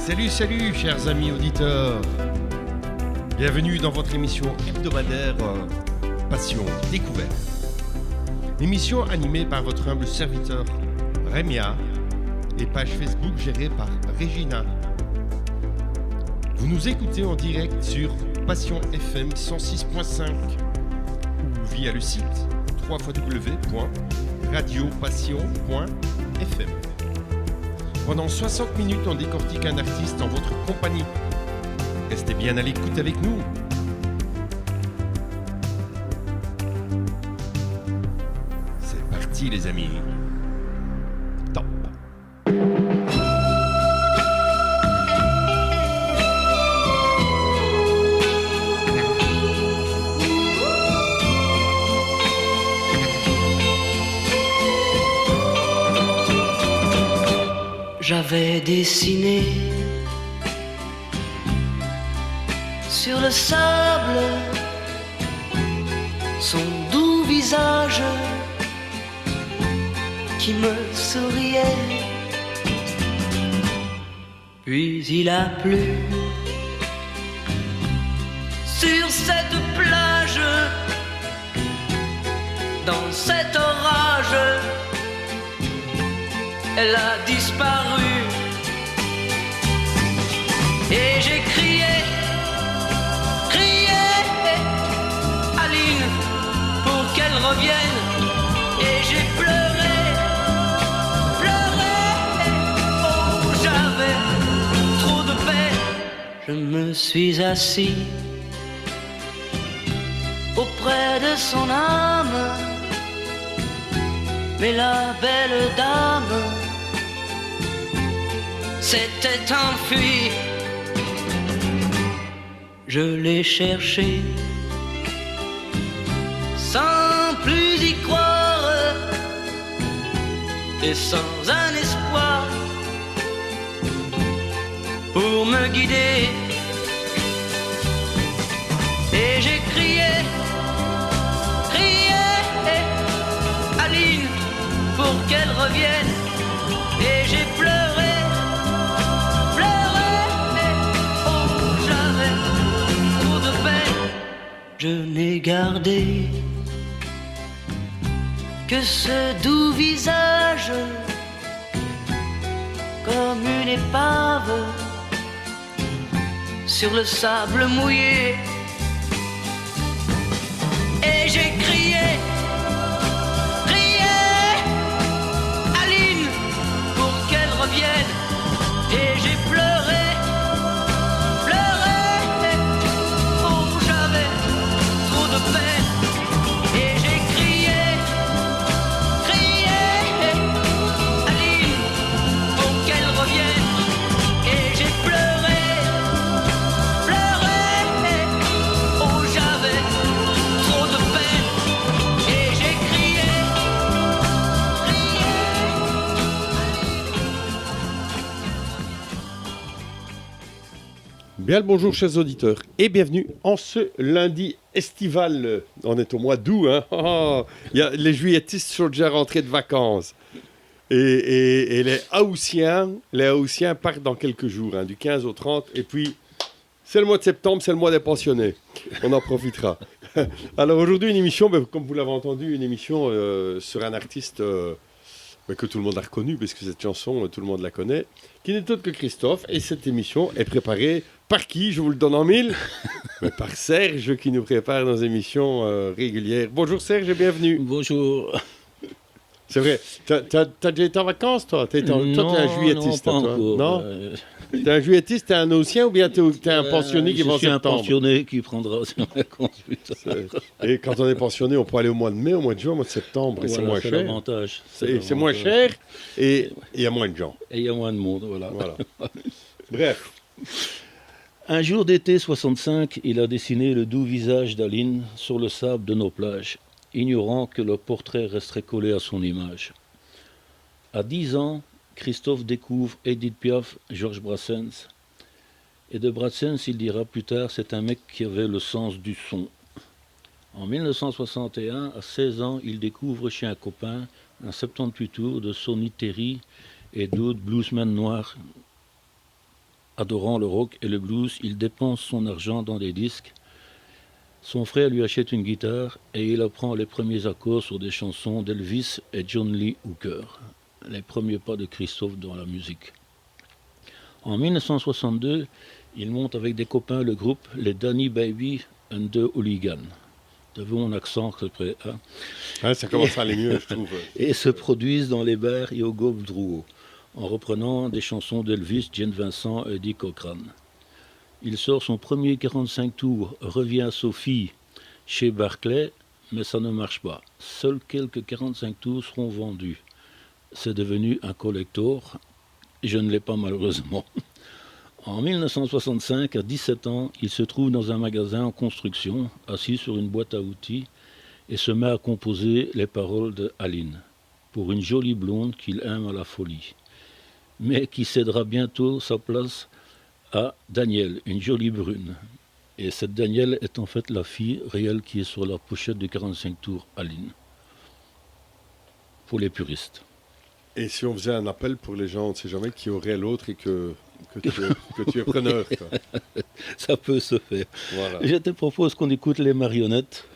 Salut chers amis auditeurs. Bienvenue dans votre émission hebdomadaire Passion Découverte. Émission animée par votre humble serviteur Rémia et page Facebook gérée par Regina. Vous nous écoutez en direct sur Passion FM 106.5 ou via le site www.radiopassion.fm. Pendant 60 minutes, on décortique un artiste en votre compagnie. Restez bien à l'écoute avec nous. C'est parti les amis. Top. J'avais dessiné sur le sable son doux visage qui me souriait. Puis il a plu sur cette plage, dans cet orage. Elle a disparu et j'ai crié, Aline, pour qu'elle revienne. Et j'ai pleuré, oh j'avais trop de peine. Je me suis assis auprès de son âme, mais la belle dame s'était enfuie. Je l'ai cherché sans plus y croire et sans un espoir pour me guider. Et j'ai crié, Aline, pour qu'elle revienne. Et j'ai pleuré, oh j'avais trop de peine. Je n'ai gardé que ce doux visage comme une épave sur le sable mouillé. Et j'ai crié, et j'ai pleuré, oh j'avais trop de peine. Et j'ai crié, Aline, pour qu'elle revienne. Et j'ai pleuré, oh j'avais trop de peine. Et j'ai crié. Bien le bonjour chers auditeurs et bienvenue en ce lundi estival. On est au mois d'août, hein. Les juilletistes sont déjà rentrés de vacances. Et les Haussiens partent dans quelques jours, hein, du 15 au 30. Et puis, c'est le mois de septembre, c'est le mois des pensionnés. On en profitera. Alors aujourd'hui, une émission, comme vous l'avez entendu, une émission sur un artiste que tout le monde a reconnu, parce que cette chanson, tout le monde la connaît, qui n'est autre que Christophe. Et cette émission est préparée par qui? Je vous le donne en mille. Par Serge, qui nous prépare nos émissions régulières. Bonjour Serge et bienvenue. Bonjour. C'est vrai, t'as déjà été en vacances, toi? Toi, t'es un juillettiste, non, toi? encore, Non. T'es un juillettiste, t'es un haussien ou bien t'es un pensionné qui va en septembre? Je suis un pensionné qui prendra ses vacances plus tard. Et quand on est pensionné, on peut aller au mois de mai, au mois de juin, au mois de septembre, et Voilà, c'est moins c'est cher. l'avantage. C'est moins cher et il y a moins de gens. Et il y a moins de monde, voilà. Bref. Un jour d'été 65, il a dessiné le doux visage d'Aline sur le sable de nos plages, ignorant que le portrait resterait collé à son image. À 10 ans, Christophe découvre Edith Piaf, Georges Brassens. Et de Brassens, il dira plus tard, c'est un mec qui avait le sens du son. En 1961, à 16 ans, il découvre chez un copain un 78 tours de Sonny Terry et d'autres bluesmen noirs Adorant le rock et le blues, il dépense son argent dans des disques. Son frère lui achète une guitare et il apprend les premiers accords sur des chansons d'Elvis et John Lee Hooker, les premiers pas de Christophe dans la musique. En 1962, il monte avec des copains le groupe les Danny Baby and the Hooligans. T'as vu mon accent, c'est près, hein? Hein, ça commence à aller mieux, je trouve. Et se produisent dans les bars et au golf Drouot, en reprenant des chansons d'Elvis, Jane Vincent et Eddie Cochrane. Il sort son premier 45 tours, revient à Sophie chez Barclay, mais ça ne marche pas. Seuls quelques 45 tours seront vendus. C'est devenu un collector. Je ne l'ai pas malheureusement. En 1965, à 17 ans, il se trouve dans un magasin en construction, assis sur une boîte à outils, et se met à composer les paroles de Aline, pour une jolie blonde qu'il aime à la folie, mais qui cédera bientôt sa place à Danielle, une jolie brune. Et cette Danielle est en fait la fille réelle qui est sur la pochette de 45 tours Aline, pour les puristes. Et si on faisait un appel pour les gens, on ne sait jamais, qui auraient l'autre et que tu es preneur, quoi. Ça peut se faire. Voilà. Je te propose qu'on écoute les marionnettes.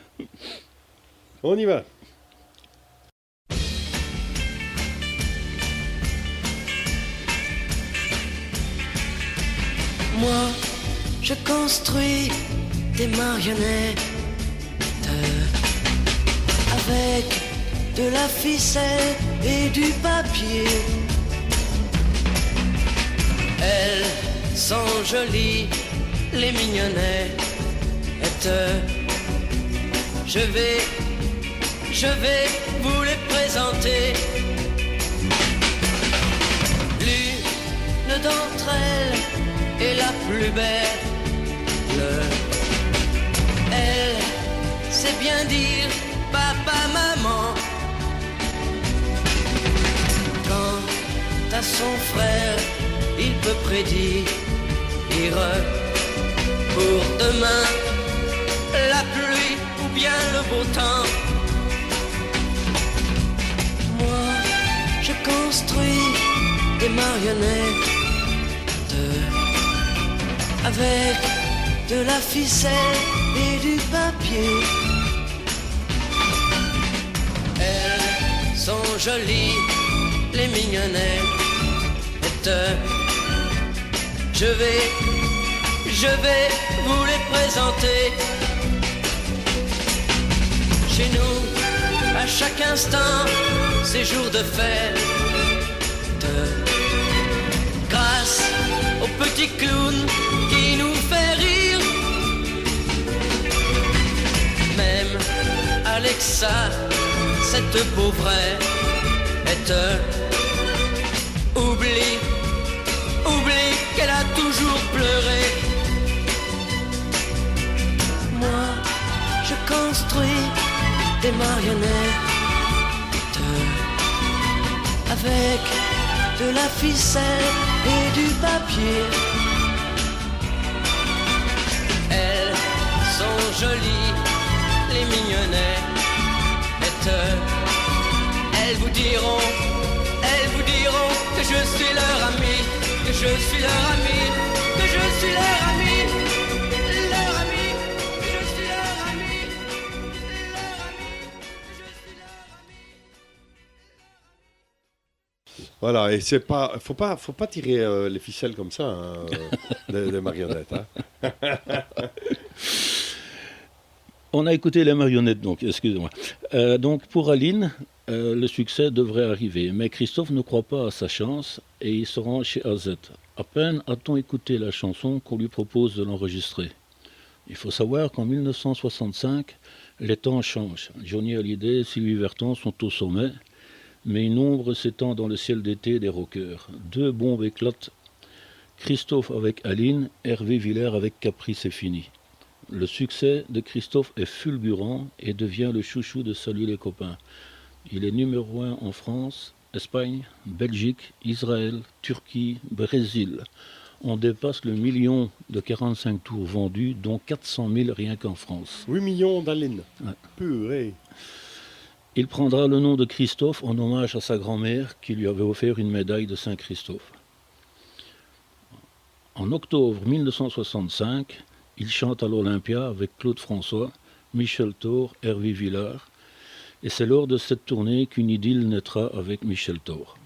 On y va. Moi, je construis des marionnettes avec de la ficelle et du papier. Elles sont jolies, les mignonnettes. Je vais vous les présenter. L'une d'entre elles est la plus belle. Elle sait bien dire papa, maman. Quant à son frère, il peut prédire pour demain la pluie ou bien le beau temps. Moi, je construis des marionnettes avec de la ficelle et du papier. Elles sont jolies, les mignonnettes. Je vais vous les présenter. Chez nous, à chaque instant, c'est jour de fête. Grâce au petit clown qui nous fait rire. Même Alexa, cette pauvrette, oublie qu'elle a toujours pleuré. Moi, je construis des marionnettes avec de la ficelle et du papier. Elles sont jolies, les mignonnettes. Elles vous diront que je suis leur ami, que je suis leur ami, que je suis leur ami, leur ami, que je suis leur ami, leur ami, que je suis leur ami. Voilà, et c'est pas, faut pas tirer les ficelles comme ça, hein, des marionnettes. Hein. On a écouté les marionnettes, donc, excusez-moi. Donc, pour Aline, le succès devrait arriver. Mais Christophe ne croit pas à sa chance et il se rend chez AZ. À peine a-t-on écouté la chanson qu'on lui propose de l'enregistrer. Il faut savoir qu'en 1965, les temps changent. Johnny Hallyday et Sylvie Vartan sont au sommet, mais une ombre s'étend dans le ciel d'été des rockers. Deux bombes éclatent. Christophe avec Aline, Hervé Villers avec Capri, c'est fini. Le succès de Christophe est fulgurant et devient le chouchou de Salut les copains. Il est numéro 1 en France, Espagne, Belgique, Israël, Turquie, Brésil. On dépasse le million de 45 tours vendus, dont 400 000 rien qu'en France. 8 millions d'Aline. Ouais. Purée. Il prendra le nom de Christophe en hommage à sa grand-mère qui lui avait offert une médaille de Saint-Christophe. En octobre 1965, il chante à l'Olympia avec Claude François, Michel Thor, Hervé Villard. Et c'est lors de cette tournée qu'une idylle naîtra avec Michel Thor.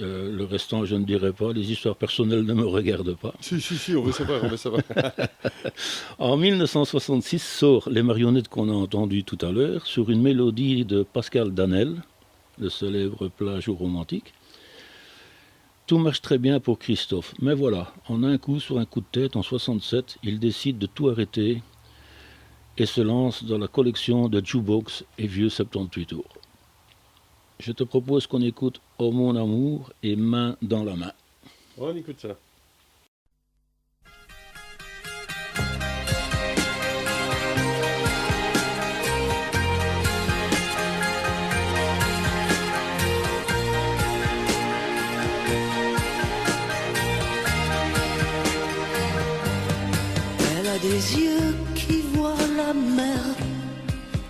Le restant, je ne dirai pas. Les histoires personnelles ne me regardent pas. Si, on veut savoir, on veut savoir. En 1966 sort Les marionnettes qu'on a entendues tout à l'heure sur une mélodie de Pascal Danel, le célèbre plage romantique. Tout marche très bien pour Christophe, mais voilà, en un coup, sur un coup de tête, en 67, il décide de tout arrêter et se lance dans la collection de jukebox et vieux 78 tours. Je te propose qu'on écoute Oh mon amour et Main dans la main. On écoute ça. Elle a des yeux qui voient la mer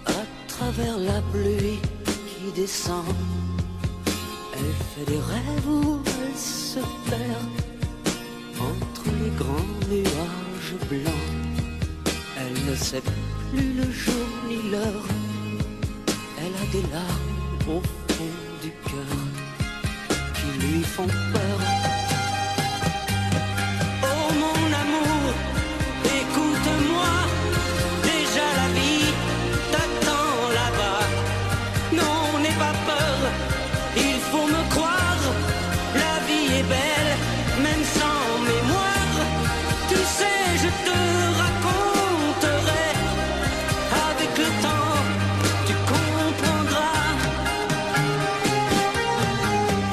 à travers la pluie qui descend. Elle fait des rêves où elle se perd entre les grands nuages blancs. Elle ne sait plus le jour ni l'heure. Elle a des larmes au fond du cœur qui lui font peur. Oh mon amour, écoute-moi, déjà la vie t'attend là-bas. Non, n'aie pas peur, il faut me croire, la vie est belle, même sans mémoire. Tu sais, je te raconterai, avec le temps, tu comprendras.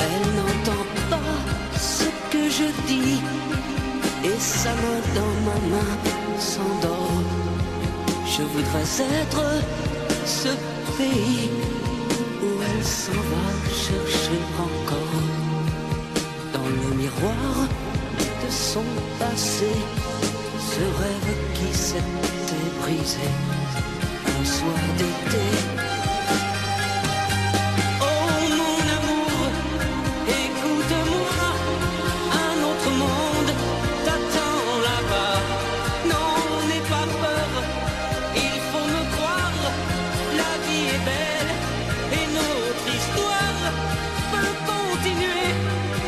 Elle n'entend pas ce que je dis, et sa main dans ma main s'endort. Je voudrais être ce pays où elle s'en va chercher encore. Dans le miroir de son passé, ce rêve qui s'était brisé un soir d'été. Oh mon amour, écoute-moi, un autre monde t'attend là-bas. Non, n'aie pas peur, il faut me croire, la vie est belle et notre histoire peut continuer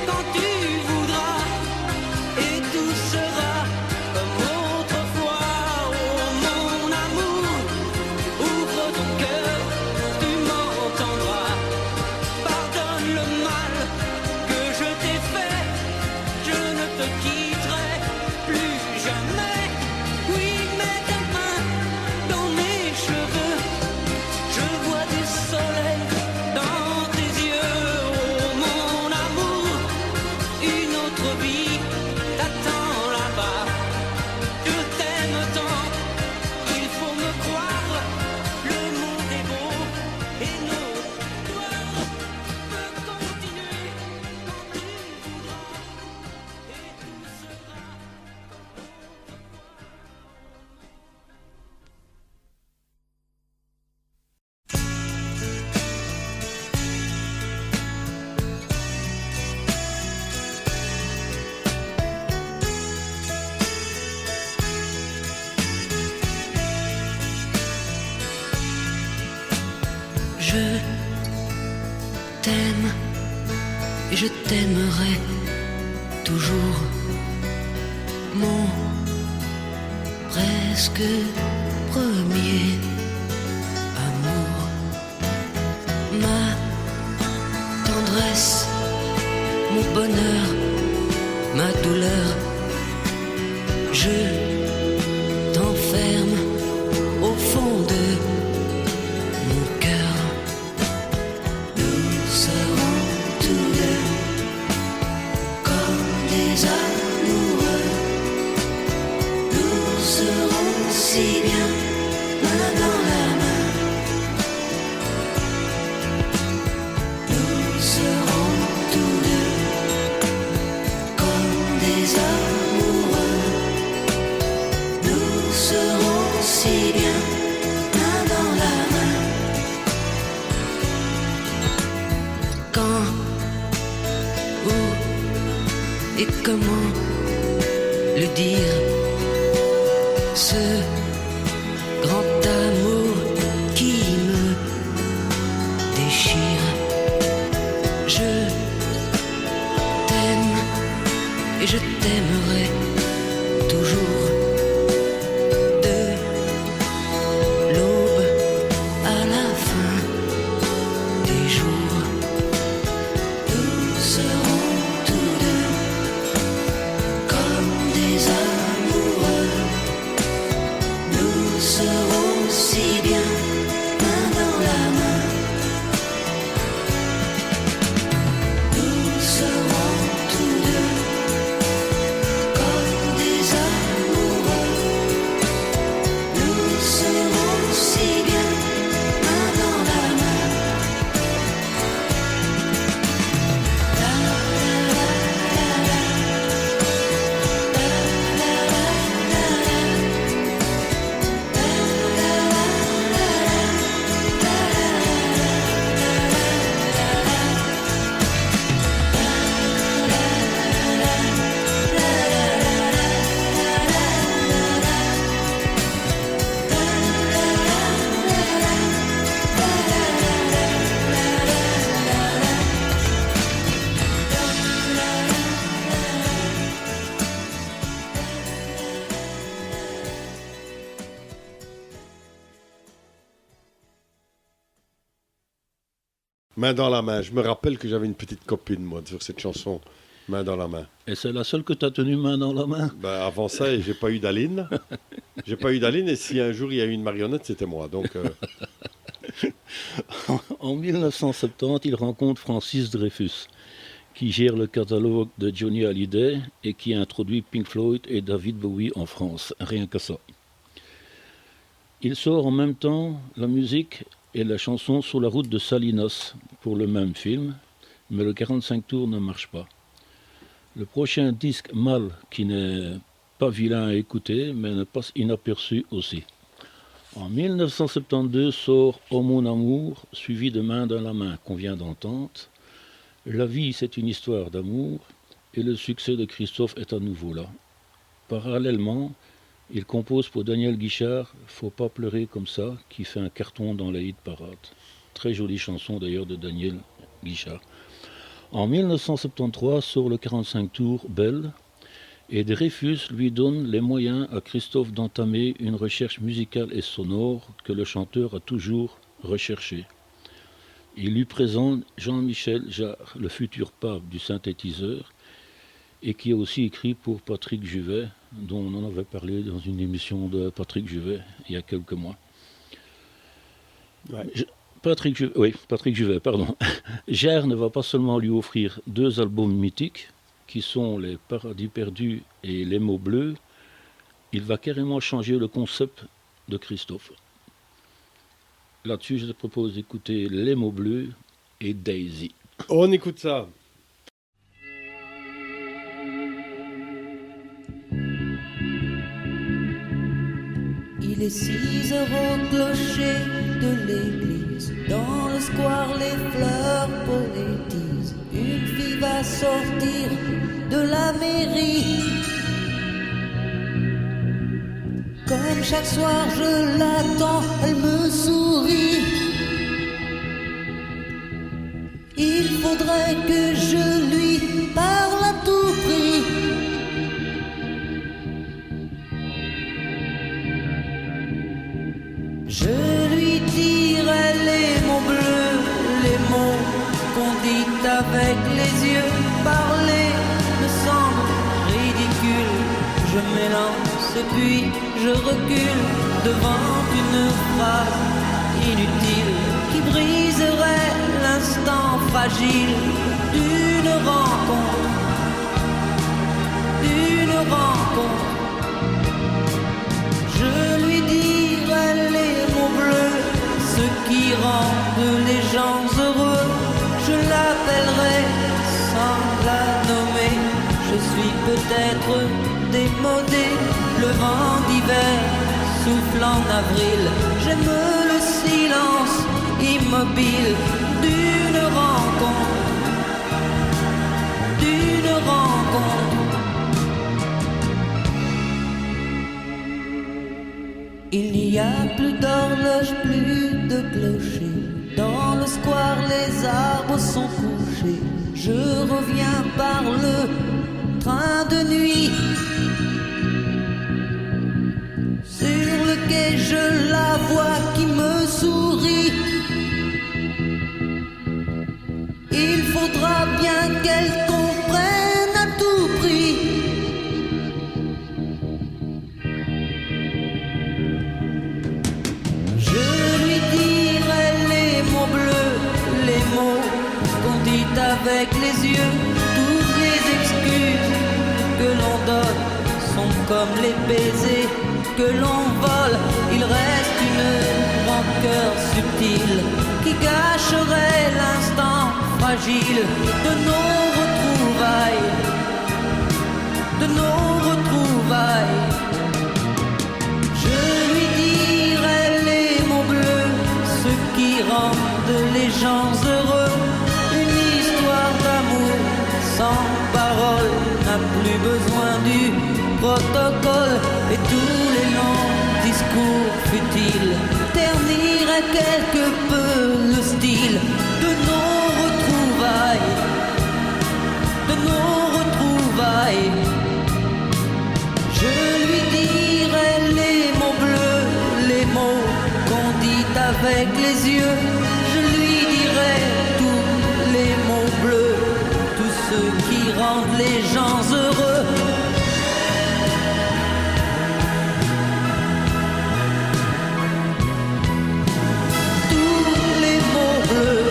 quand tu voudras, et tout sera comme autrefois. Oh mon amour, ouvre ton cœur, tu m'entendras. Pardonne le mal que je t'ai fait, je ne te quitterai plus jamais. Oui, mets ta main dans mes cheveux, je vois du soleil dans tes yeux. Oh mon amour, une autre vie t'attend là-bas. Je t'aime tant, il faut me croire, le monde est beau et notre histoire peut continuer quand tu voudras, et tout sera Je t'aime et je t'aimerai toujours, mon presque premier amour. Ma tendresse, mon bonheur, ma douleur, je t'enferme au fond de mon cœur. Nous serons tous deux comme des amoureux. Nous serons si bien main dans la main. Nous serons tous deux comme des amoureux. Nous serons si bien main dans la main. Quand, où et comment dire ce grand amour qui me déchire. Je t'aime et je t'aimerai toujours. De l'aube à la fin des jours, nous serons tous deux comme des amoureux. Nous serons si bien main dans la main. Nous serons tous deux comme des amoureux. Nous serons si bien main dans la main. La la la la la. La la la la la. Main dans la main. Je me rappelle que j'avais une petite copine, moi, sur cette chanson. Main dans la main. Et c'est la seule que tu as tenue main dans la main. Ben, avant ça, j'ai pas eu d'Aline. J'ai pas eu d'Aline, et si un jour il y a eu une marionnette, c'était moi. Donc, En 1970, il rencontre Francis Dreyfus, qui gère le catalogue de Johnny Hallyday et qui a introduit Pink Floyd et David Bowie en France. Rien que ça. Il sort en même temps la musique et la chanson Sur la route de Salinas pour le même film, mais le 45 tours ne marche pas. Le prochain disque Mal, qui n'est pas vilain à écouter, mais ne passe inaperçu aussi. En 1972 sort Oh mon amour, suivi de Main dans la main, qu'on vient d'entendre. La vie, c'est une histoire d'amour, et le succès de Christophe est à nouveau là. Parallèlement, il compose pour Daniel Guichard Faut pas pleurer comme ça, qui fait un carton dans la hit parade. Très jolie chanson d'ailleurs de Daniel Guichard. En 1973 sort le 45 tours Belle, et Dreyfus lui donne les moyens à Christophe d'entamer une recherche musicale et sonore que le chanteur a toujours recherchée. Il lui présente Jean-Michel Jarre, le futur pape du synthétiseur, et qui a aussi écrit pour Patrick Juvet, dont on en avait parlé dans une émission de Patrick Juvet il y a quelques mois. ouais. Patrick Juvet, pardon. Jarre ne va pas seulement lui offrir 2 albums mythiques, qui sont Les Paradis perdus et Les mots bleus, il va carrément changer le concept de Christophe. Là-dessus, je te propose d'écouter Les mots bleus et Daisy. On écoute ça. Il est 6 heures au clocher de l'église. Dans le square, les fleurs poétisent. Une fille va sortir de la mairie. Comme chaque soir, je l'attends, elle me sourit. Il faudrait que je lui parle à tout prix. Je lui dirai les mots bleus, les mots qu'on dit avec les yeux. Parler me semble ridicule. Je m'élance et puis je recule devant une phrase inutile qui briserait l'instant fragile d'une rencontre. Je lui dirai les mots bleus, ce qui rendent les gens heureux. Je l'appellerai sans la nommer. Je suis peut-être démodé, le vent d'hiver souffle en avril. J'aime le silence immobile d'une rencontre. n'y a plus d'horloge, plus de clocher. Dans le square, les arbres sont couchés. Je reviens par le train de nuit. Sur le quai, je la vois qui me sourit. Il faudra bien qu'elle comprenne à tout prix. Je lui dirai les mots bleus, les mots qu'on dit avec les yeux. Toutes les excuses que l'on donne sont comme les baisers que l'on vole. Il reste une rancœur subtile qui gâcherait l'instant fragile de nos retrouvailles, de nos retrouvailles. Je lui dirai les mots bleus, ce qui rendent les gens heureux. Une histoire d'amour sans parole n'a plus besoin du protocole. Et tous les longs discours futiles terniraient quelque peu le style de nos retrouvailles, de nos retrouvailles. Je lui dirai les mots bleus, les mots qu'on dit avec les yeux. Je lui dirai tous les mots bleus, tous ceux qui rendent les gens heureux. Tous les mots bleus.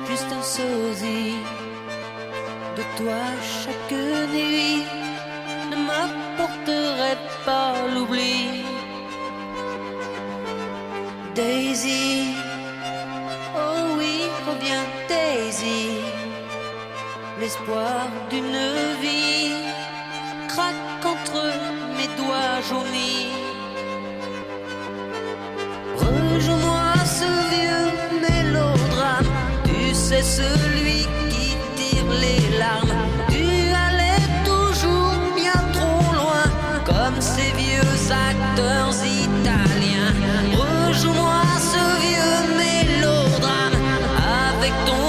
Juste un sosie de toi chaque nuit ne m'apporterait pas l'oubli. Daisy, oh oui, reviens Daisy, l'espoir d'une vie craque entre mes doigts jaunis. Rejoins-moi ce vieux mélodrame. C'est celui qui tire les larmes. Tu allais toujours bien trop loin, comme ces vieux acteurs italiens. Rejoins-moi ce vieux mélodrame, avec ton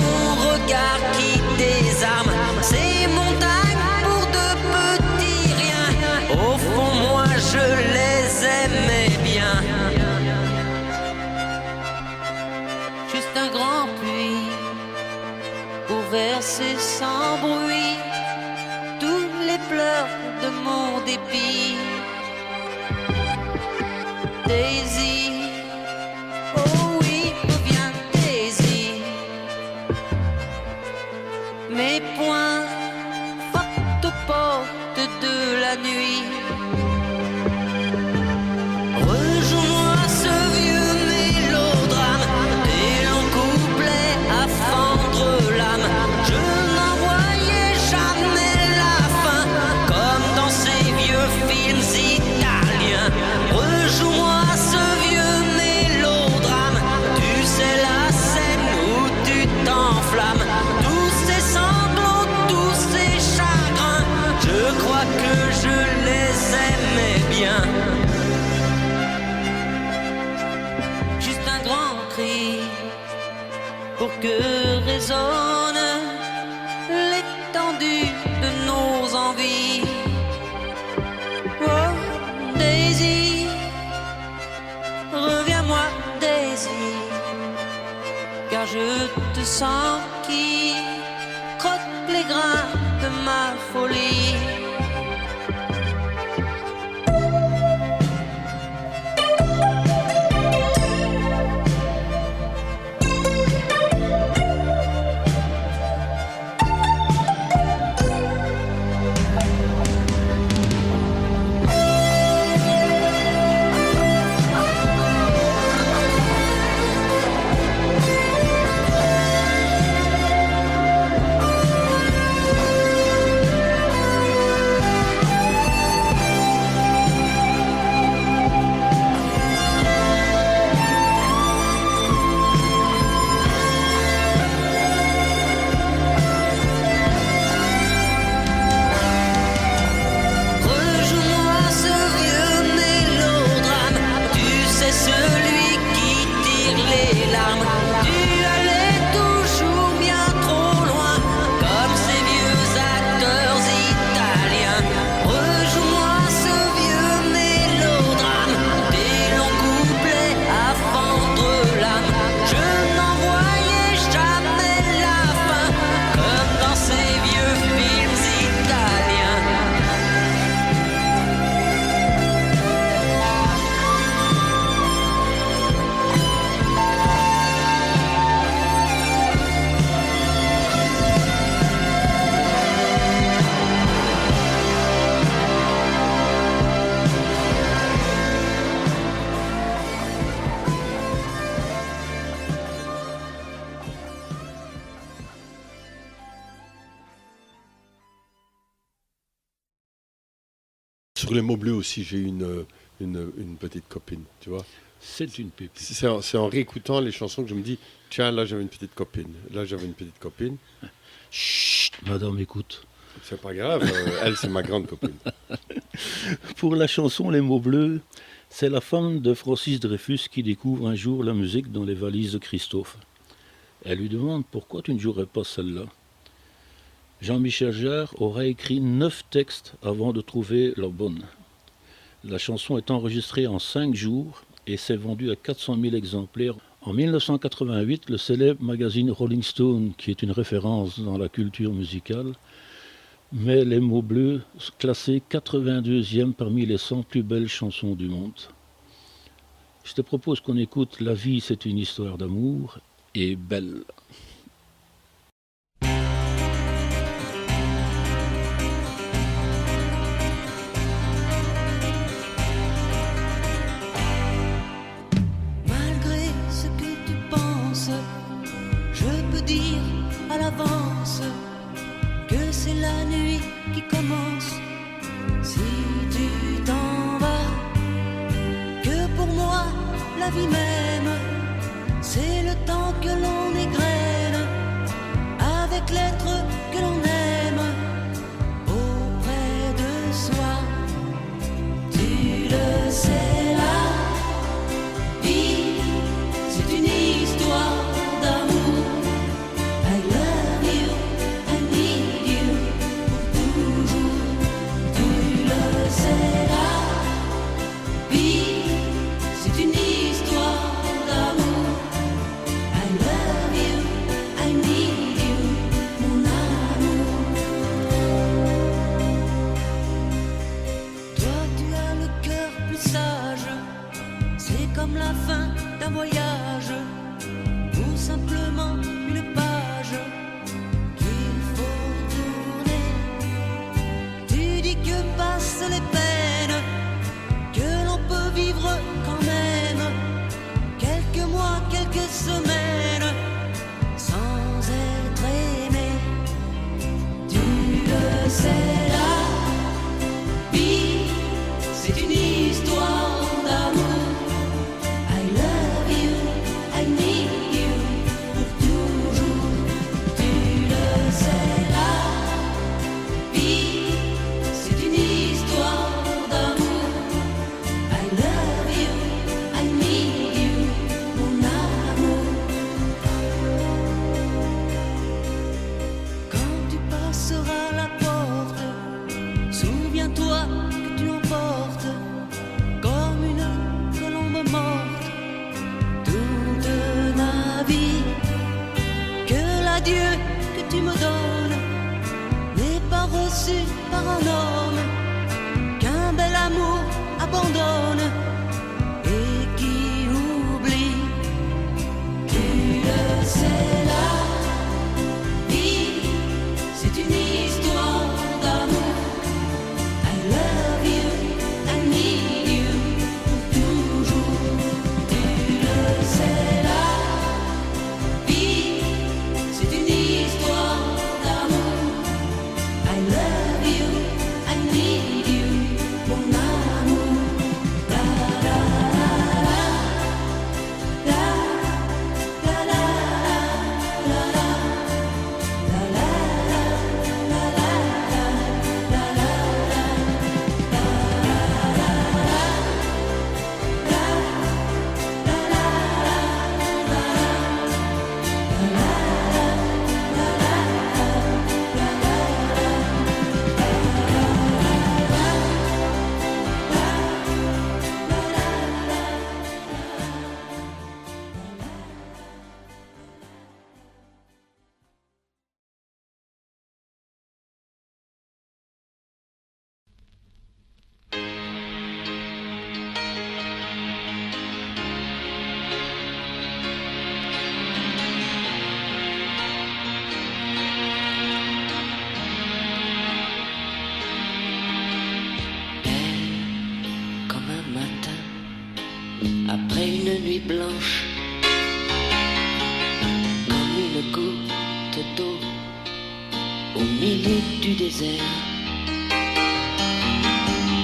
regard qui désarme. Ces montagnes pour de petits riens. Au fond, moi je les aimais bien. Juste un grand puits pour verser sans bruit tous les pleurs de mon dépit. Daisy, oh oui, reviens Daisy. Mes poings frappent aux portes de la nuit. Rejoins-moi ce vieux mélodrame, des longs couplets à fendre l'âme. Je n'en voyais jamais la fin, comme dans ces vieux films italiens. Rejoins-moi ce vieux mélodrame, tu sais la scène où tu t'enflammes. Tous ces sanglots, tous ces chagrins, je crois que je les aimais bien. Juste un grand cri pour que résonne l'étendue de nos envies. Oh Daisy, reviens-moi Daisy, car je te sens qui croque les grains de ma folie. Sur les mots bleus aussi, j'ai eu une petite copine, tu vois. C'est une pépite. C'est en réécoutant les chansons que je me dis, tiens, là j'avais une petite copine, là j'avais une petite copine. Chut, madame, écoute. C'est pas grave, elle c'est ma grande copine. Pour la chanson Les mots bleus, c'est la femme de Francis Dreyfus qui découvre un jour la musique dans les valises de Christophe. Elle lui demande pourquoi tu ne jouerais pas celle-là. Jean-Michel Jarre aurait écrit 9 textes avant de trouver la bonne. La chanson est enregistrée en 5 jours et s'est vendue à 400 000 exemplaires. En 1988, le célèbre magazine Rolling Stone, qui est une référence dans la culture musicale, met Les mots bleus classés 82e parmi les 100 plus belles chansons du monde. Je te propose qu'on écoute La vie, c'est une histoire d'amour et Belle. Malgré ce que tu penses, je peux dire à l'avance que c'est la nuit qui commence. Si tu t'en vas, que pour moi la vie même, c'est le temps que l'on égrène avec l'être que l'on aime auprès de soi. Tu le sais, la vie, c'est une histoire d'amour. I love you, I need you pour toujours. Tu le sais, la vie, c'est une histoire d'amour. I love you, I need you, mon amour. Toi tu as le cœur plus sage, c'est comme la fin d'un voyage ou simplement une page qu'il faut tourner. Tu dis que passent les peines, que l'on peut vivre quand même quelques mois, quelques semaines sans être aimé. Tu le sais, la vie, c'est une histoire d'amour. I love you, I need you pour toujours. Tu le sais, la vie, c'est une histoire d'amour. I love you, I need you, mon amour. Quand tu passeras la porte, souviens-toi que tu emportes comme une colombe morte toute ma vie. Que l'adieu que tu me donnes n'est pas reçu par un homme qu'un bel amour abandonne et qui oublie. Tu le sais, la vie, c'est une histoire d'amour. I love you, I need you pour toujours. Tu le sais, la vie, c'est une histoire d'amour. I love you, I need you, mon amour. La la la la, la la la la la la, la la la la la la la. Comme un matin, après une nuit blanche, comme une goutte d'eau au milieu du désert.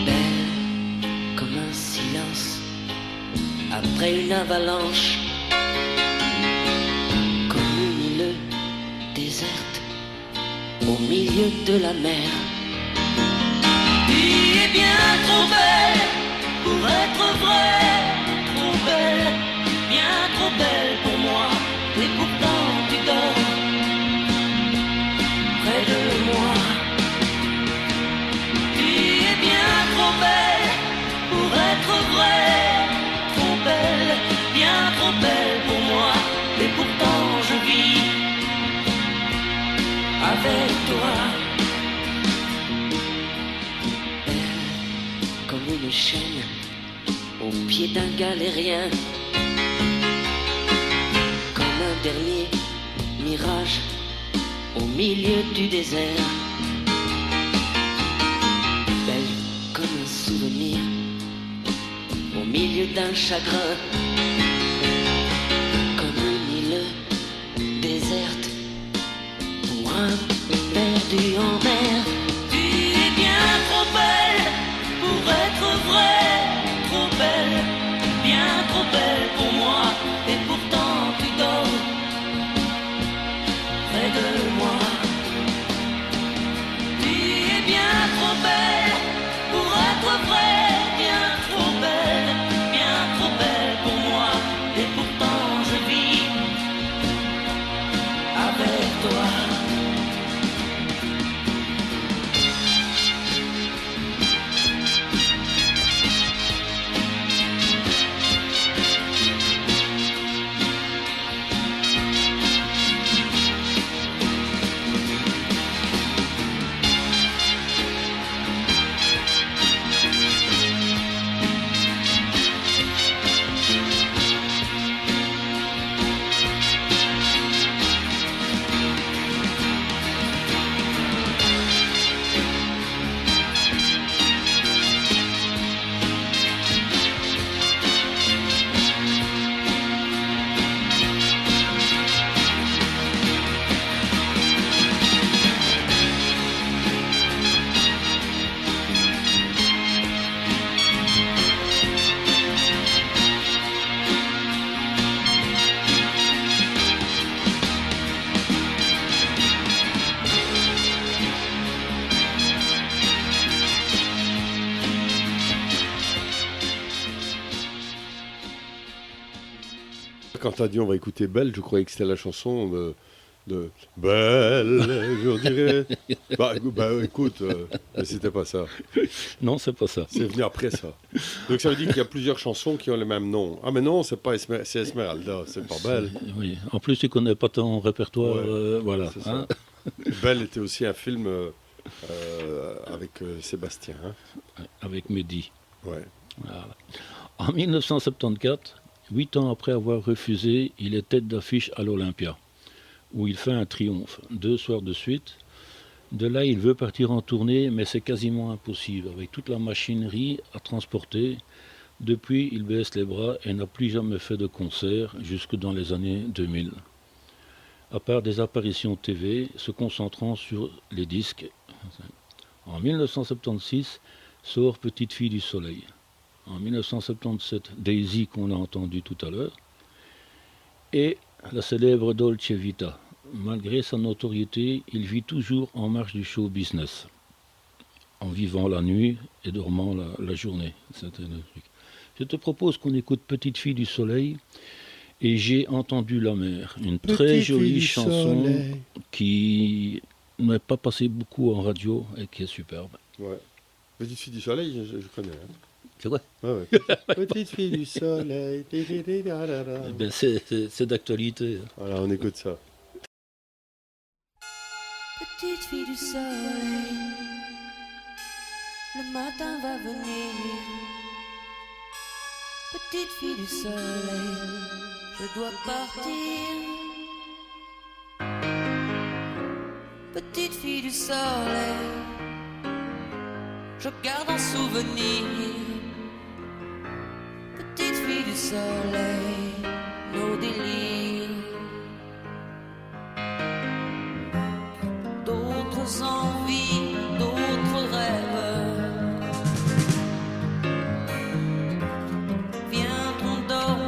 Belle après une avalanche, comme une île déserte au milieu de la mer. Tu es bien trop belle pour être vraie, trop belle, bien trop belle pour moi, et pourtant tu dors près de moi. Tu es bien trop belle pour être vraie, trop belle, bien trop belle pour moi, et pourtant je vis avec toi. Belle comme une chaîne au pied d'un galérien, comme un dernier mirage au milieu du désert. Belle comme un souvenir au milieu d'un chagrin, comme une île déserte pour un perdu en mer. Tu es bien trop belle pour être vraie, trop belle, bien trop belle pour moi, et pourtant tu dors près de moi. Tu es bien trop belle pour être vraie, bien trop belle pour moi, et pourtant je vis avec toi. Quand t'as dit on va écouter Belle, je croyais que c'était la chanson de Belle, je dirais. Bah écoute, mais c'était pas ça. Non, c'est pas ça. C'est venu après ça. Donc ça veut dire qu'il y a plusieurs chansons qui ont le même nom. Ah mais non, c'est pas c'est Esmeralda, c'est pas Belle. Oui. En plus, tu connais pas ton répertoire. Ouais, voilà. c'est ça. Hein. Belle était aussi un film avec Sébastien. Hein. Avec Mehdi. Ouais. Voilà. En 1974, 8 ans après avoir refusé, il est tête d'affiche à l'Olympia, où il fait un triomphe, 2 soirs de suite. De là, il veut partir en tournée, mais c'est quasiment impossible, avec toute la machinerie à transporter. Depuis, il baisse les bras et n'a plus jamais fait de concert jusque dans les années 2000. À part des apparitions TV, se concentrant sur les disques. En 1976, sort Petite fille du soleil. En 1977, Daisy, qu'on a entendu tout à l'heure, et la célèbre Dolce Vita. Malgré sa notoriété, il vit toujours en marge du show business, en vivant la nuit et dormant la journée. C'était le truc. Je te propose qu'on écoute Petite fille du soleil et J'ai entendu la mer, une très jolie chanson qui n'est pas passée beaucoup en radio et qui est superbe. Ouais. Petite fille du soleil, je connais. Hein. C'est vrai. Ouais. Petite fille du soleil. Eh bien, c'est d'actualité. Voilà, on écoute ça. Petite fille du soleil, le matin va venir. Petite fille du soleil, je dois partir. Petite fille du soleil, je garde un souvenir. Petite fille du soleil, nos délires. D'autres envies, d'autres rêves viendront dormir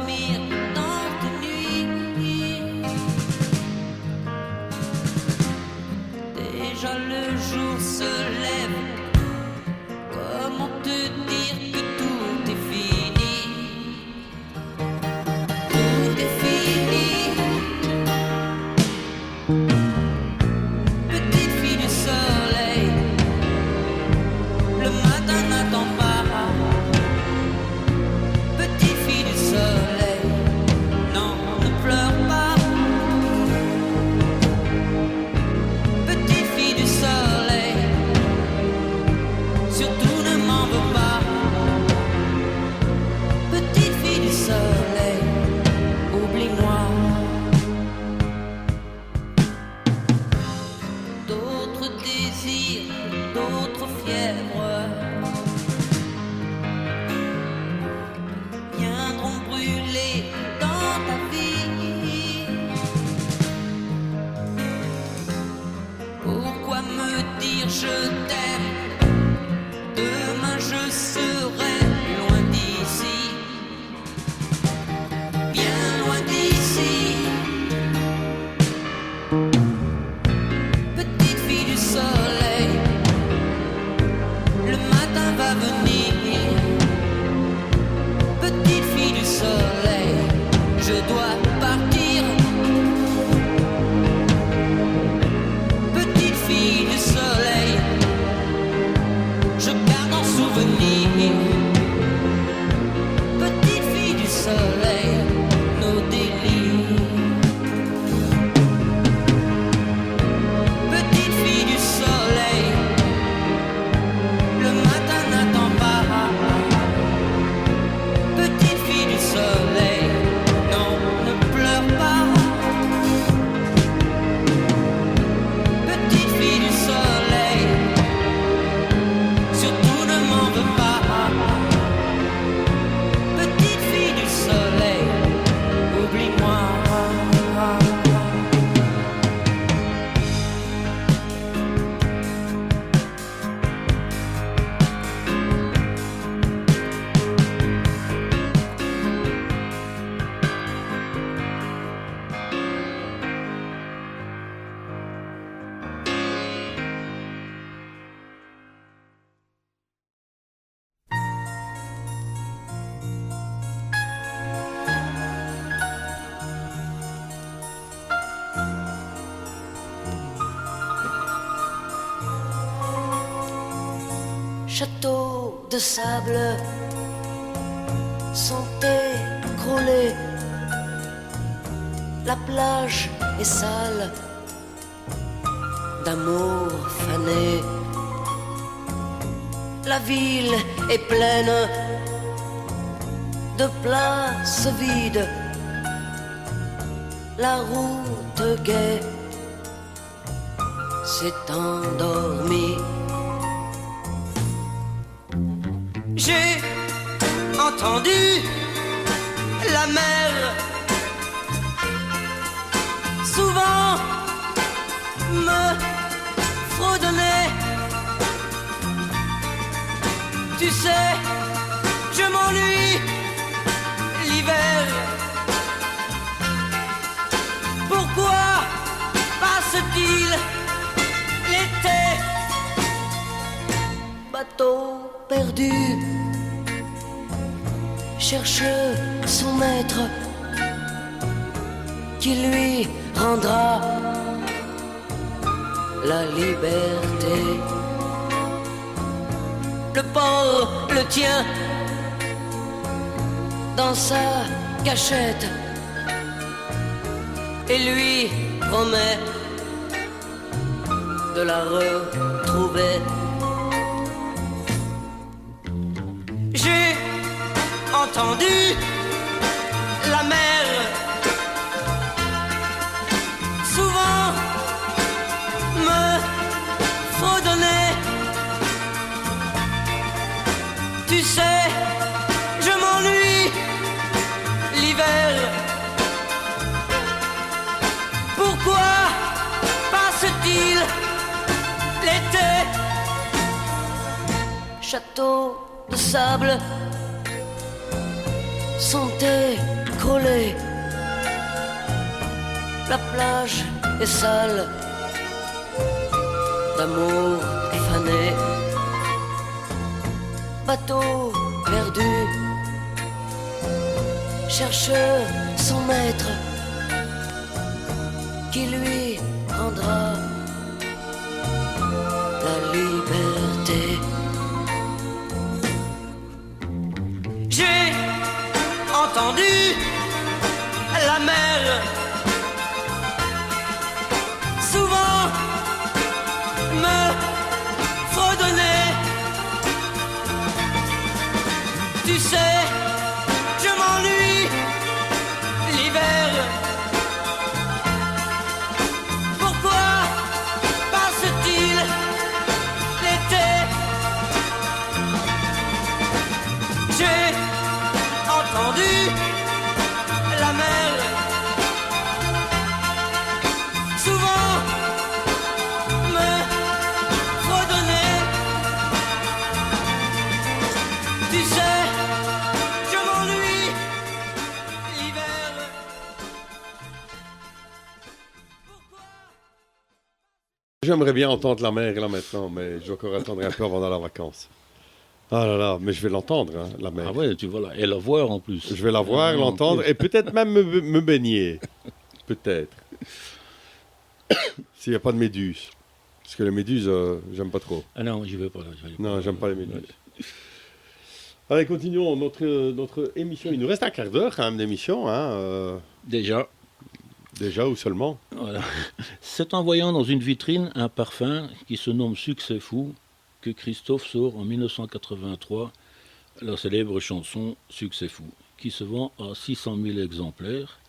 je t'aime. Demain je serai loin d'ici, bien loin d'ici. Petite fille du soleil, le matin va venir. Petite fille du soleil, je dois partir. Petite fille du soleil, je garde en souvenir. Petite fille du soleil, nos délires. Petite fille du soleil, le matin n'attend pas. Petite fille du soleil, non, ne pleure pas. Petite fille du soleil, surtout ne m'en veux pas. Petite fille du soleil, oublie-moi. Château de sable sont écroulés, la plage est sale d'amour fané, la ville est pleine de places vides, la route gaie s'est endormie. J'ai entendu la mer souvent me fredonner. Tu sais, je m'ennuie l'hiver. Pourquoi passe-t-il l'été? Bateau perdu cherche son maître qui lui rendra la liberté. Le port le tient dans sa cachette et lui promet de la retrouver. J'ai entendu la mer souvent me fredonner. Tu sais, je m'ennuie l'hiver. Pourquoi passe-t-il l'été? Château de sable sont écroulés, la plage est sale d'amour fané, bateau perdu cherche son maître qui lui rendra la liberté. J'ai entendu la mer souvent me fredonner. Tu sais, je m'ennuie l'hiver. Pourquoi passe-t-il l'été? J'ai entendu J'aimerais bien entendre la mer là maintenant, mais je dois encore attendre un peu avant d'aller en vacances. Ah là là, mais je vais l'entendre, hein, la mer. Ah ouais, tu vois là. Et la voir en plus. Je vais la voir, Ah, l'entendre et peut-être même me baigner. Peut-être. S'il n'y a pas de méduses. Parce que les méduses, j'aime pas trop. Ah non, j'y vais pas là. Non, j'aime pas les méduses. Allez, continuons notre émission. Il nous reste un quart d'heure quand même d'émission. Hein, Déjà. déjà ou seulement. Voilà. C'est en voyant dans une vitrine un parfum qui se nomme Succès Fou que Christophe sort en 1983 la célèbre chanson Succès Fou, qui se vend à 600 000 exemplaires,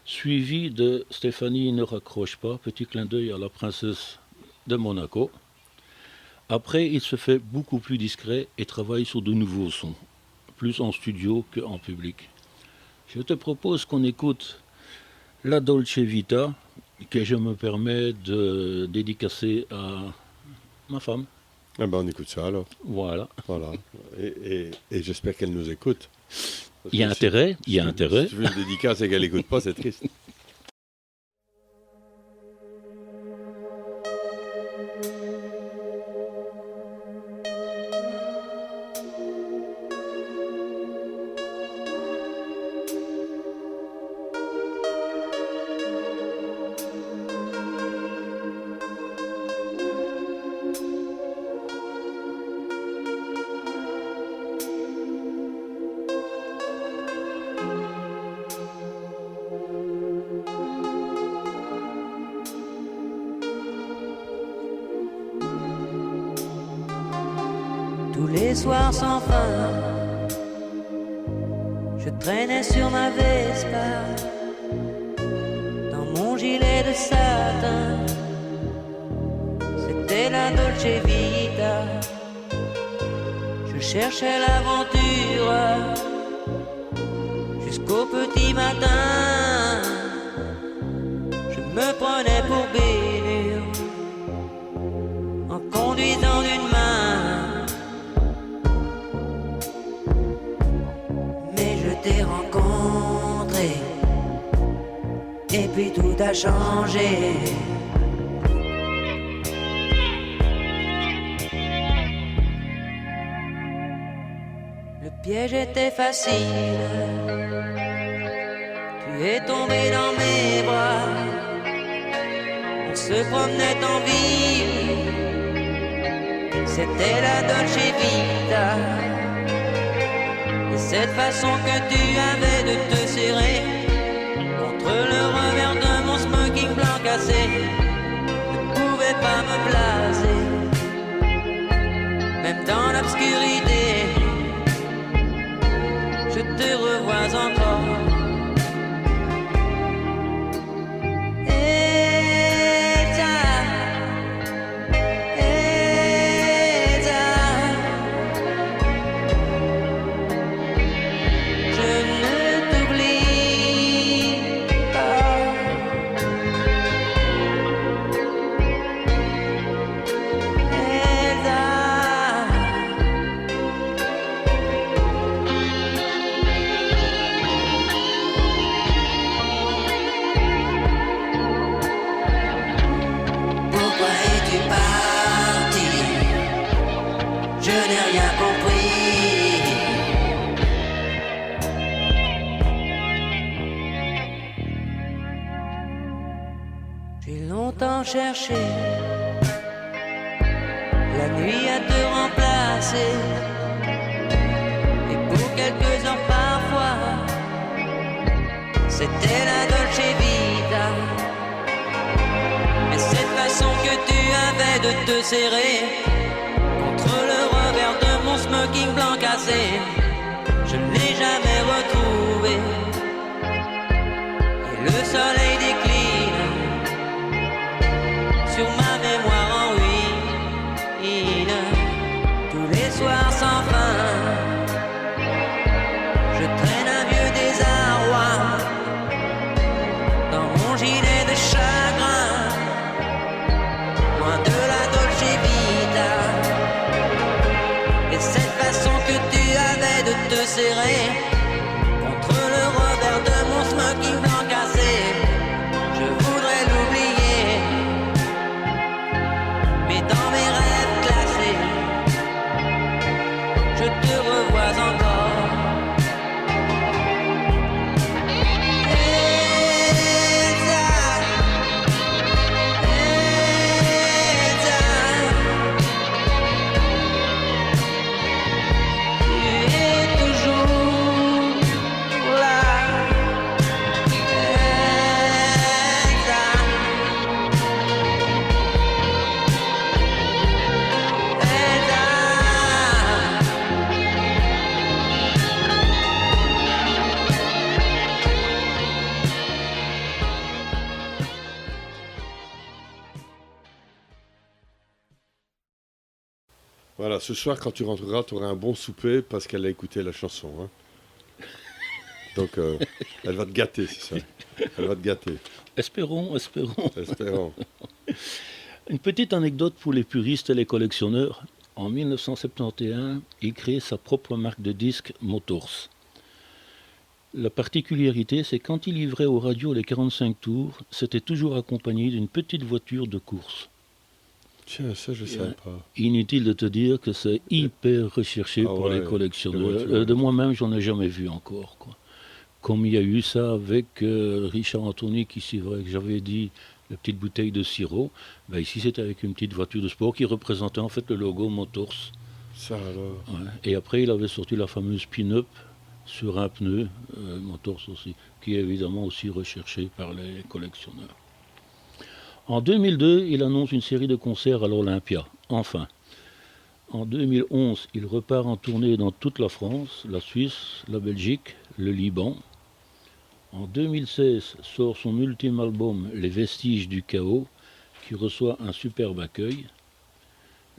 suivi de Stéphanie ne raccroche pas, petit clin d'œil à la princesse de Monaco. Après, il se fait beaucoup plus discret et travaille sur de nouveaux sons, plus en studio qu'en public. Je te propose qu'on écoute La Dolce Vita, que je me permets de dédicacer à ma femme. Eh ben, on écoute ça alors. Voilà. Voilà. Et j'espère qu'elle nous écoute. Parce Il y a que intérêt, il y a intérêt. Si tu veux une dédicace et qu'elle n'écoute pas, c'est triste. Tous les soirs sans fin, je traînais sur ma Vespa, dans mon gilet de satin. C'était la Dolce Vita. Je cherchais l'aventure jusqu'au petit matin. Je me prenais pour Bénure en conduisant d'une main. Mais je t'ai rencontré et puis tout a changé. Le piège était facile. Tu es tombé dans mes bras. On se promenait en ville. C'était la Dolce Vita. Et cette façon que tu avais de te serrer contre le revers de mon smoking blanc cassé ne pouvait pas me blaser. Même dans l'obscurité, je te revois encore. Elsa, Elsa, je ne t'oublie pas. Elsa. Pourquoi es-tu parti? Je n'ai rien compris. J'ai longtemps cherché la nuit à te remplacer. Et pour quelques heures parfois, c'était la Dolce Vita. Mais cette façon que tu avais de te serrer contre le revers de mon smoking blanc cassé, je ne l'ai jamais retrouvé. Et le soleil décline sur ma mémoire en ruine. Tous les soirs sans fin, je traîne un vieux désarroi dans mon gilet de chagrin, loin de la Dolce Vita. Et cette façon que tu avais de te serrer contre le revers de mon smoking blanc cassé, je voudrais l'oublier. Voilà, ce soir, quand tu rentreras, tu auras un bon souper parce qu'elle a écouté la chanson. Hein. Donc, elle va te gâter, c'est ça. Elle va te gâter. Espérons. Espérons. Une petite anecdote pour les puristes et les collectionneurs. En 1971, il crée sa propre marque de disques Motors. La particularité, c'est quand il livrait aux radios les 45 tours, c'était toujours accompagné d'une petite voiture de course. Tiens, ça, je ne savais pas. Inutile de te dire que c'est hyper recherché pour les collectionneurs. De moi-même, j'en ai jamais vu encore, quoi. Comme il y a eu ça avec Richard Anthony, qui, c'est vrai que j'avais dit, la petite bouteille de sirop, ben ici c'était avec une petite voiture de sport qui représentait en fait le logo Motors. Ça alors. Ouais. Et après il avait sorti la fameuse pin-up sur un pneu, Motors aussi, qui est évidemment aussi recherché par les collectionneurs. En 2002, il annonce une série de concerts à l'Olympia, enfin. En 2011, il repart en tournée dans toute la France, la Suisse, la Belgique, le Liban. En 2016, sort son ultime album Les Vestiges du Chaos, qui reçoit un superbe accueil.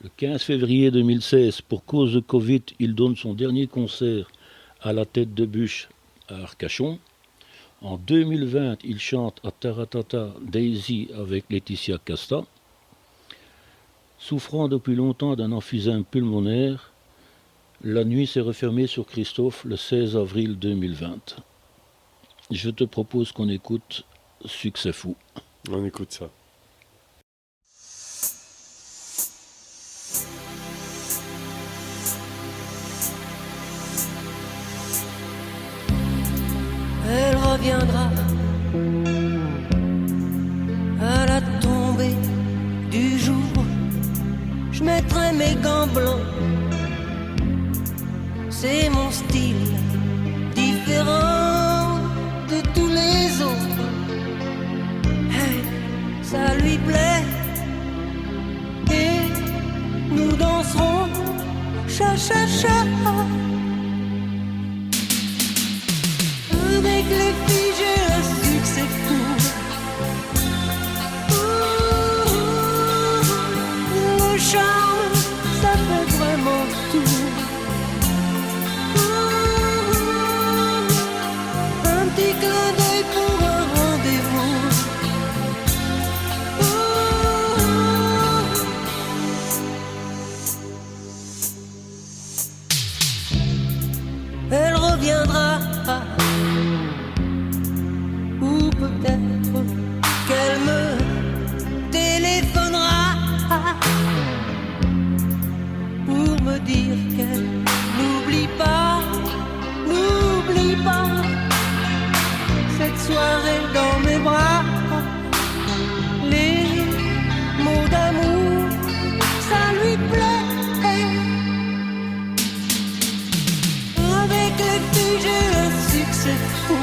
Le 15 février 2016, pour cause de Covid, il donne son dernier concert à la Tête de Bûche à Arcachon. En 2020, il chante à Taratata Daisy avec Laetitia Casta. Souffrant depuis longtemps d'un emphysème pulmonaire, la nuit s'est refermée sur Christophe le 16 avril 2020. Je te propose qu'on écoute Succès fou. On écoute ça. Elle reviendra à la tombée du jour. Je mettrai mes gants blancs. C'est mon style différent de tous les autres. Hey, ça lui plaît. Et nous danserons cha-cha-cha. Avec les filles, j'ai un succès fou. Le charme, ça fait vraiment tout. Un petit clin d'œil pour un rendez-vous. Elle reviendra. Ou peut-être qu'elle me téléphonera pour me dire qu'elle n'oublie pas cette soirée dans mes bras. Les mots d'amour, ça lui plaît. Avec les filles, j'ai un succès fou.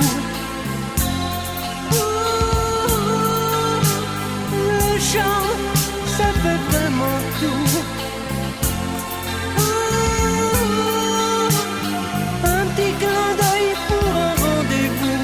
Le charme, ça fait vraiment tout. Un petit clin d'œil pour un rendez-vous.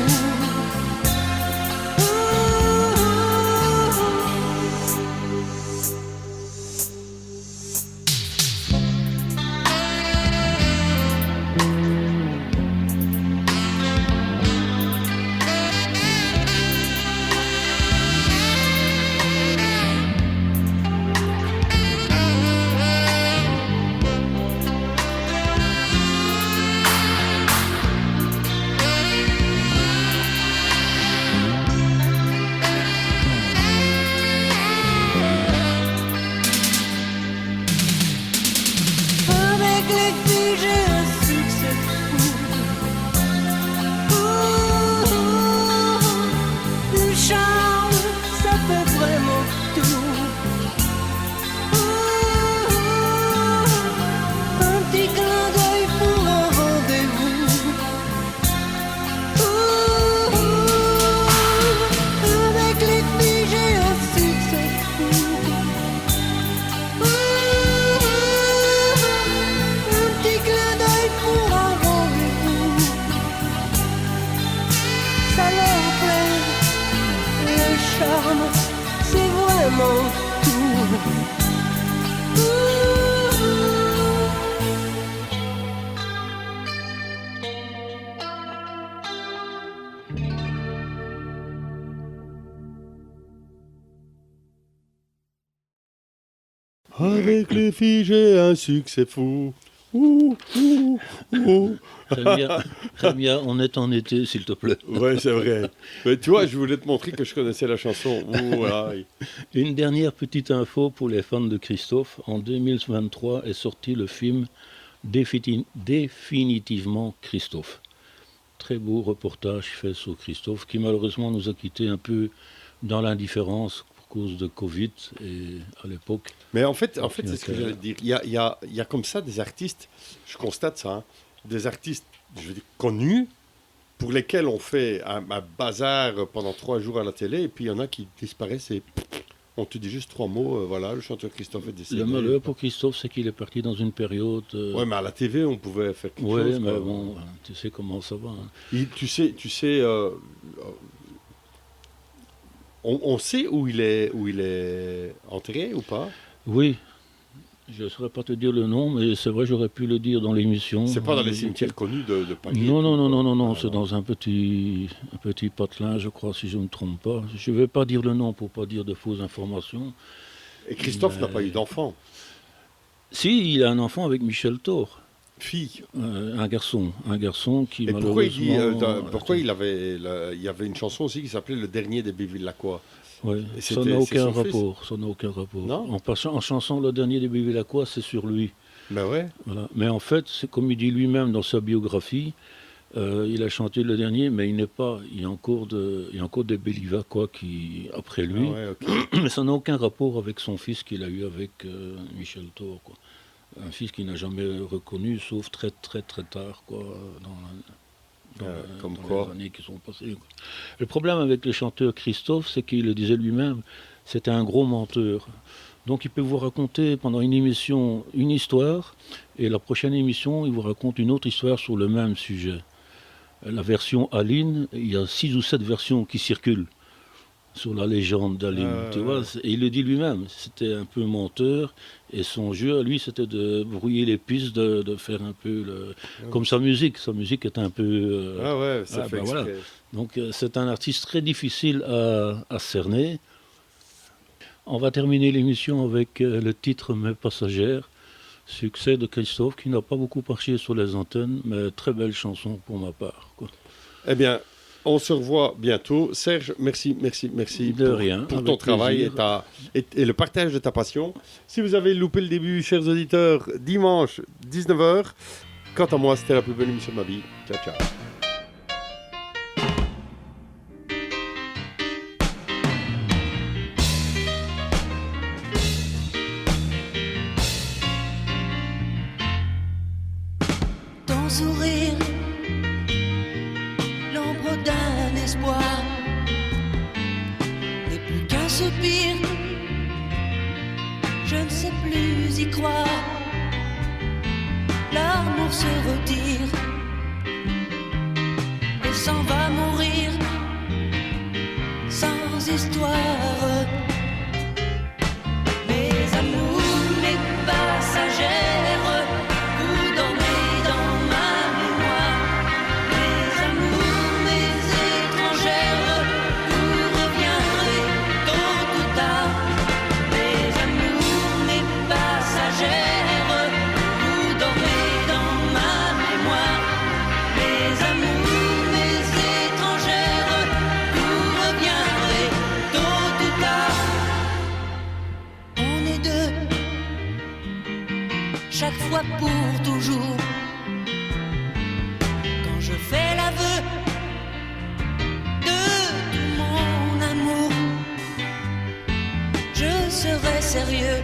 Avec les filles, j'ai un succès fou. Le charme, ça fait vraiment tout. Un petit clin d'œil pour un rendez-vous. Avec les filles, j'ai un succès fou. Un petit clin d'œil pour un rendez-vous. Ça leur plaît. Le charme, c'est vraiment tout. Avec les filles, j'ai un succès fou. Ouh, ouh, ouh. Rémia, on est en été, s'il te plaît. Ouais, c'est vrai. Mais tu vois, je voulais te montrer que je connaissais la chanson. Ouh, voilà. Une dernière petite info pour les fans de Christophe. En 2023 est sorti le film Définitivement Christophe. Très beau reportage fait sur Christophe, qui malheureusement nous a quittés un peu dans l'indifférence pour cause de Covid et à l'époque. Mais en fait c'est ce que j'allais te dire. Il y a comme ça des artistes, je constate ça, hein, des artistes, je veux dire, connus, pour lesquels on fait un bazar pendant 3 jours à la télé, et puis il y en a qui disparaissent et on te dit juste 3 mots, voilà, le chanteur Christophe est décédé. Le malheur pour Christophe, c'est qu'il est parti dans une période... Ouais, mais à la TV, on pouvait faire quelque chose. Oui, mais quoi. bon, tu sais comment ça va. Hein. Tu sais, on sait où il est enterré ou pas? Oui, je ne saurais pas te dire le nom, mais c'est vrai, j'aurais pu le dire dans l'émission. C'est pas dans les cimetières connus de Paris? Non, c'est dans un petit patelin, je crois, si je ne me trompe pas. Je ne vais pas dire le nom pour ne pas dire de fausses informations. Et Christophe n'a pas eu d'enfant? Si, il a un enfant avec Michel Thor. Fille? Un garçon qui et malheureusement... pourquoi il y avait une chanson aussi qui s'appelait Le Dernier des Bévillacois? Oui, Et ça n'a aucun son fils? rapport. Non. En chanson, Le Dernier des Bévillacois, c'est sur lui. Ben ouais. Voilà. Mais en fait, c'est comme il dit lui-même dans sa biographie, il a chanté le dernier, mais il y a encore des Bévillacois qui après lui. Ah ouais, ok. Mais ça n'a aucun rapport avec son fils qu'il a eu avec Michel Thor, quoi. Un fils qu'il n'a jamais reconnu, sauf très très très tard, quoi, dans les années qui sont passées, quoi. Le problème avec le chanteur Christophe, c'est qu'il le disait lui-même, c'était un gros menteur. Donc il peut vous raconter pendant une émission une histoire, et la prochaine émission, il vous raconte une autre histoire sur le même sujet. La version Aline, il y a 6 ou 7 versions qui circulent sur la légende d'Aline, tu vois. Et il le dit lui-même, c'était un peu menteur, et son jeu à lui, c'était de brouiller les pistes, de faire un peu comme sa musique est un peu... ça fait exprès. Voilà. Donc c'est un artiste très difficile à cerner. On va terminer l'émission avec le titre Mes passagères, succès de Christophe, qui n'a pas beaucoup marché sur les antennes, mais très belle chanson pour ma part, quoi. Eh bien, on se revoit bientôt. Serge, merci pour ton travail et le partage de ta passion. Si vous avez loupé le début, chers auditeurs, dimanche, 19h. Quant à moi, c'était la plus belle émission de ma vie. Ciao, ciao. Ton sourire, l'ombre d'un espoir, n'est plus qu'un soupir, je ne sais plus y croire. L'amour se retire et s'en va mourir sans histoire. Mes amours, mes passagères, vous dormez dans ma mémoire. Mes amours, mes étrangères, vous reviendrez tôt ou tard. Mes amours, mes passagères, vous dormez dans ma mémoire. Mes amours, mes étrangères, vous reviendrez tôt ou tard. On est deux, chaque fois pour toujours. Quand je fais l'aveu de tout mon amour, je serai sérieux